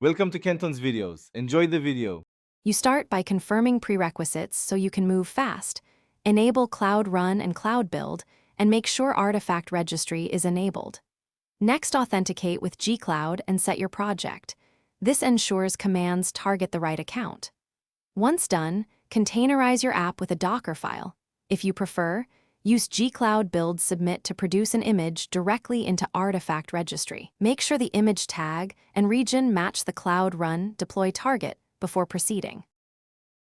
Welcome to Kenton's videos. Enjoy the video. You start by confirming prerequisites so you can move fast, enable Cloud Run and Cloud Build, and make sure Artifact Registry is enabled. Next, authenticate with gCloud and set your project. This ensures commands target the right account. Once done, containerize your app with a Docker file. If you prefer, use gCloud Build Submit to produce an image directly into Artifact Registry. Make sure the image tag and region match the Cloud Run Deploy target before proceeding.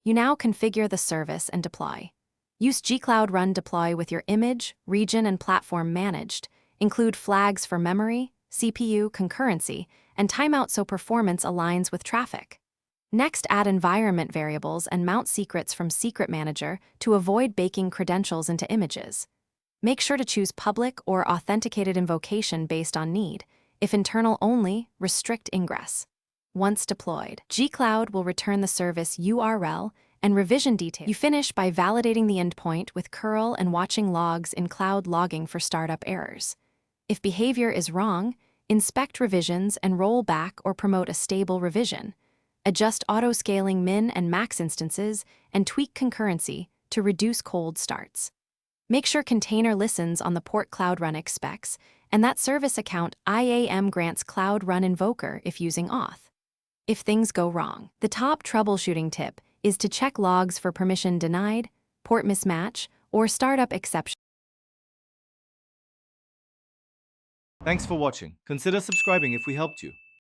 You now configure the service and deploy. Use gCloud Run Deploy with your image, region, and platform managed. Include flags for memory, CPU, concurrency, and timeout so performance aligns with traffic. Next, add environment variables and mount secrets from Secret Manager to avoid baking credentials into images. Make sure to choose public or authenticated invocation based on need. If internal only, restrict ingress. Once deployed, gCloud will return the service URL and revision details. You finish by validating the endpoint with curl and watching logs in Cloud Logging for startup errors. If behavior is wrong, inspect revisions and roll back or promote a stable revision. Adjust auto-scaling min and max instances and tweak concurrency to reduce cold starts. Make sure container listens on the port Cloud Run expects, and that service account IAM grants Cloud Run Invoker if using auth. If things go wrong, the top troubleshooting tip is to check logs for permission denied, port mismatch, or startup exception. Thanks for watching. Consider subscribing if we helped you.